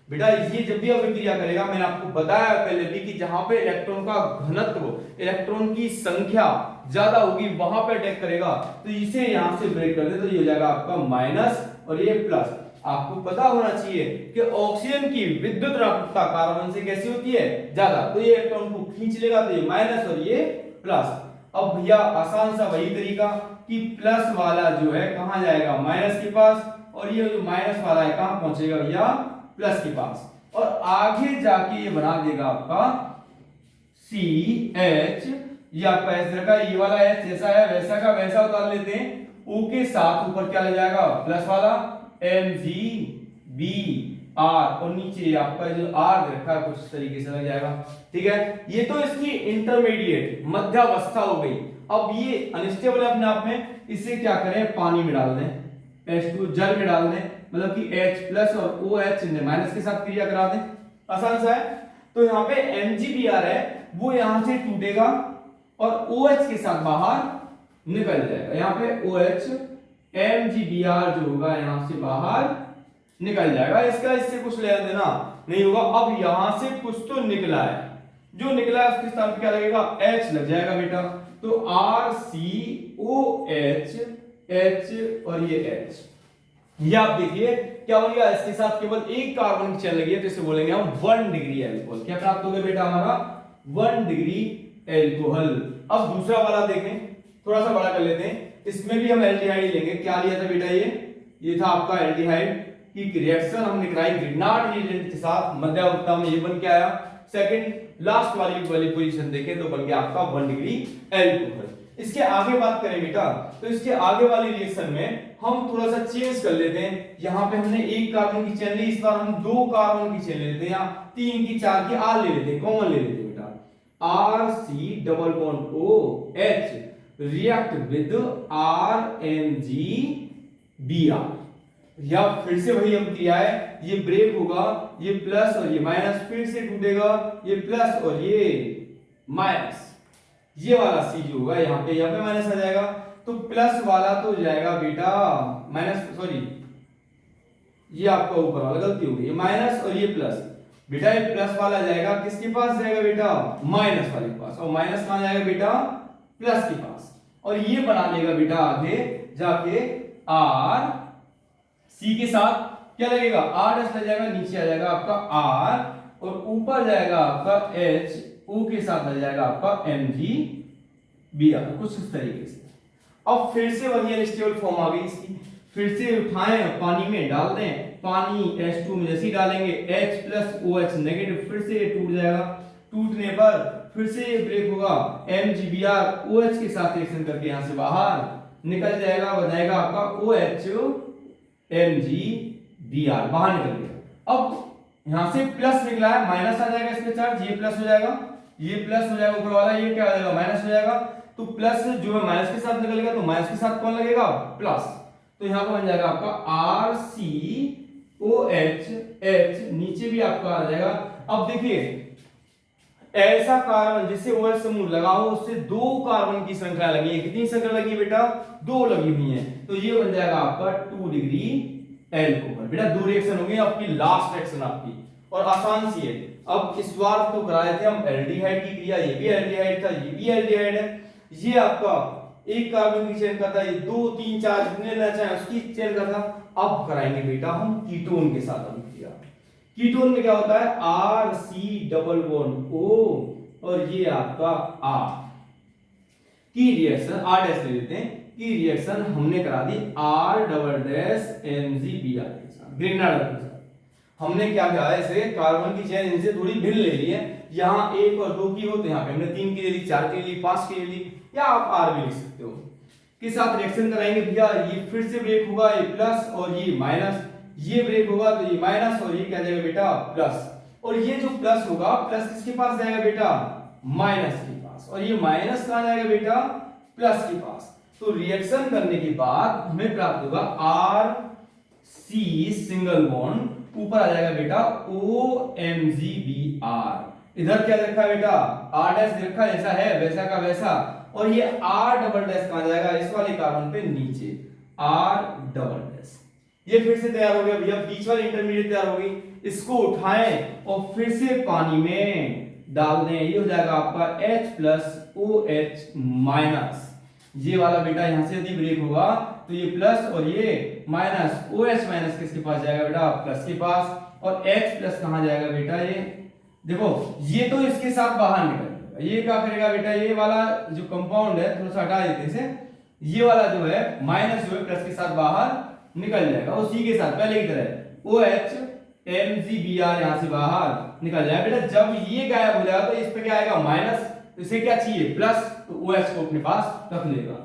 बेटा ये जब भी अभिक्रिया करेगा, मैंने आपको बताया पहले भी कि जहां पे इलेक्ट्रॉन का घनत्व, इलेक्ट्रॉन की संख्या ज्यादा होगी वहां पे अटैक करेगा, तो इसे यहां से ब्रेक कर दे तो ये हो जाएगा आपका माइनस और ये प्लस। आपको पता होना चाहिए कि ऑक्सीजन की विद्युत ऋणात्मकता कार्बन से कैसी होती है? ज्यादा, तो ये इलेक्ट्रॉन को खींच लेगा तो ये माइनस और ये प्लस। अब भैया आसान सा वही तरीका कि प्लस वाला जो है कहां जाएगा? माइनस के पास, और ये जो माइनस वाला है कहां पहुंचेगा भैया? प्लस के पास, और आगे जाके ये बना देगा आपका CH, या आपका ऐसे रखा, ये वाला H जैसा है वैसा का वैसा उतार लेते हैं, O के साथ ऊपर क्या लग जाएगा प्लस वाला MgBr और नीचे आपका जो R रखा है कुछ तरीके से लग जाएगा। ठीक है, ये तो इसकी इंटरमीडिएट मध्यावस्था हो गई। अब ये अनस्टेबल है अपने आप में, इसे क्या करें पानी में डाल दें, H2 जल में डाल दें, मतलब कि H प्लस और OH माइनस के साथ क्रिया करा दें, आसान सा है। तो यहाँ पे MgBr है वो यहां से टूटेगा और OH के साथ बाहर निकल जाएगा। यहाँ पे OH MgBr जो होगा यहां से बाहर निकल जाएगा, इसका इससे कुछ लेना देना नहीं होगा। अब यहां से कुछ तो निकला है, जो निकला है उसके साथ क्या लगेगा H लग जाएगा बेटा, तो RCOH H और ये H, ये आप देखिए क्या हो गया, इसके साथ केवल एक कार्बन की चेन लगी है तो इसे बोलेंगे हम 1 डिग्री अल्कोहल। क्या प्राप्त हो गया बेटा हमारा 1 डिग्री अल्कोहल। अब दूसरा वाला देखें, थोड़ा सा बड़ा कर लेते हैं, इसमें भी हम एल्डिहाइड ही लेंगे। क्या लिया था बेटा ये था आपका एल्डिहाइड की रिएक्शन हमने कराई ग्रिग्नार्ड रिएजेंट के साथ, मध्यावस्था में ये बन के आया। सेकंड लास्ट वाली पोजीशन देखें तो बन गया आपका 1 डिग्री अल्कोहल। इसके आगे बात करें बेटा तो इसके आगे वाली रिएक्शन में हम थोड़ा सा चेंज कर लेते हैं। यहाँ पे हमने एक कार्बन की चेन ली, इस बार हम 2 कार्बन की चेन ले लेते हैं, यहाँ 3 की 4 की R ले लेते हैं, कॉमन ले लेते हैं बेटा। RC double bond OH react with RMgBr, या फिर से वही हम किया है, ये ब्रेक होगा, ये प्लस और ये माइनस फिर से टूटेगा, ये प्लस और ये माइनस, ये वाला C जो होगा यहाँ पे माइनस आ जाएगा, तो प्लस वाला तो जाएगा बेटा माइनस, सॉरी ये आपका ऊपर वाला गलती हो गई, ये माइनस और ये प्लस, बेटा ये प्लस वाला जाएगा किसके पास जाएगा बेटा माइनस वाले के पास, और माइनस कहां जाएगा बेटा प्लस के पास, और ये बना लेगा बेटा आगे जाके R C के साथ क्या लगेगा R डैश लग जाएगा, नीचे आ जाएगा आपका R और ऊपर जाएगा आपका H, O के साथ लग जाएगा आपका MgBr, कुछ इस तरीके से। अब फिर से वही अनस्टेबल फॉर्म आ गई इसकी, फिर से उठाएं पानी में डाल दें, पानी H2 में जैसे ही डालेंगे H प्लस OH नेगेटिव, फिर से ये टूट जाएगा, टूटने पर फिर से ये ब्रेक होगा, MgBr OH के साथ रिएक्शन करके यहां से बाहर निकल जाएगा, बजाएगा आपका OH MgBr, बाहर निकल गया। अब यहां से प्लस निकला है, माइनस आ जाएगा इस पे चार्ज, ये प्लस हो जाएगा, ये प्लस हो जाएगा ऊपर वाला, ये क्या हो जाएगा माइनस हो जाएगा, तो प्लस जो है माइनस के साथ निकलेगा, तो माइनस के साथ कौन लगेगा प्लस, तो यहां पर बन जाएगा आपका RCOH H, नीचे भी आपका आ जाएगा। अब देखिए ऐसा कार्बन जिससे OH समूह लगा हो उससे 2 कार्बन की संख्या लगी है, कितनी संख्या लगी है बेटा 2 लगी हुई है, तो ये बन जाएगा आपका 2 डिग्री अल्कोहल। बेटा 2 रिएक्शन होंगे आपकी, लास्ट रिएक्शन आपकी, और आसान सी है। अब इस बार तो कराए थे हम एल्डिहाइड की क्रिया, ये भी एल्डिहाइड था, ये भी एल्डिहाइड है, ये आपका एक कार्बन की चेन का था, ये 2 3 4 जितने लेना चाहे उसकी चेन का था। अब कराएंगे बेटा हम कीटोन के साथ हम क्रिया। कीटोन में क्या होता है RC डबल बॉन्ड O और ये आपका R की रिएक्शन, R डैश ले लेते हैं, की रिएक्शन हमने करा दी R डबल डैश MgBr के साथ, ग्रिग्नार्ड के साथ। हमने क्या किया है, इसे कार्बन की चेन इनसे थोड़ी भिन्न ले ली है, यहाँ 1 और 2 की हो तो यहाँ पे हमने 3 की ले ली, 4 की ले ली, 5 की ले ली, या आप R भी लिख सकते हो, के साथ रिएक्शन कराएंगे भैया, ये फिर से ब्रेक होगा, ये प्लस और ये माइनस, ये ब्रेक होगा तो ये माइनस और ये क्या जाएगा बेटा प्लस, और ये जो प्लस होगा प्लस किसके पास जाएगा बेटा माइनस के पास, और ये माइनस कहां जाएगा बेटा प्लस के पास। तो रिएक्शन करने के बाद हमें प्राप्त होगा RC सिंगल बॉन्ड, ऊपर आ जाएगा बेटा OMgBr, इधर क्या रखा है बेटा R डैश रखा जैसा है वैसा का वैसा, और ये R डबल डैश कहां जाएगा इस वाले कार्बन पे नीचे R डबल डैश, ये फिर से तैयार हो गया भैया, बीच वाली इंटरमीडिएट तैयार हो गई। इसको उठाएं और फिर से पानी में डाल दें, ये हो जाएगा आपका H प्लस OH माइनस, ये वाला बेटा यहां से यदि ब्रेक होगा तो ये प्लस और ये माइनस, OH माइनस किसके पास जाएगा बेटा प्लस के पास, और H प्लस कहां जाएगा बेटा, ये देखो ये तो इसके साथ बाहर निकल, ये क्या करेगा बेटा, ये वाला जो कंपाउंड है थोड़ा सा हटा देते इसे, ये वाला जो है माइनस जो है प्लस के साथ बाहर निकल जाएगा, उसी के साथ पहले की तरह OH MgBr यहां से बाहर निकल जाएगा। बेटा जब ये गायब हो जाएगा तो इस पे क्या आएगा माइनस, तो इसे क्या चाहिए प्लस, तो OH को अपने पास रख लेगा,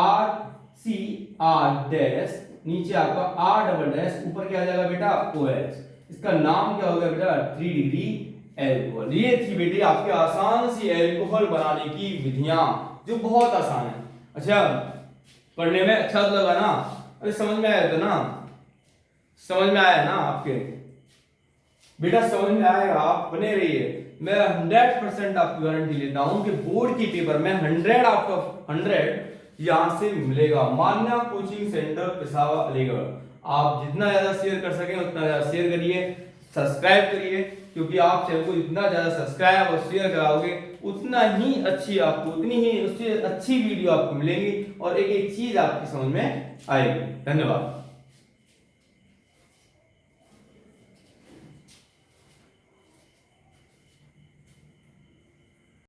RC CR डैश, नीचे आपका R डबल डैश, ऊपर क्या आ जाएगा बेटा OH। इसका नाम क्या हो गया बेटा 3 डिग्री एल्कोहल। ये थी बेटे आपके आसान सी एल्कोहल बनाने की विधियां जो बहुत आसान है। अच्छा पढ़ने में अच्छा तो लगा ना? अरे समझ में आया था ना? समझ में आया ना आपके? बेटा समझ में आएगा, आप बने रहिए। मैं 100% आपकी गारंटी लेता हूं कि बोर्ड की पेपर में 100 आउट ऑफ 100 यहां से मिलेगा। मान्या कोचिंग सेंटर पेशावर अलीगढ़। आप जितना ज्यादा शेयर कर सकें उतना ज्यादा शेयर करिए, सब्सक्राइब करिए, क्योंकि आप चैनल को जितना ज्यादा सब्सक्राइब और शेयर कराओगे उतना ही अच्छी आपको, उतनी ही उससे अच्छी वीडियो आपको मिलेंगी और एक एक चीज आपकी समझ में आएगी। धन्यवाद।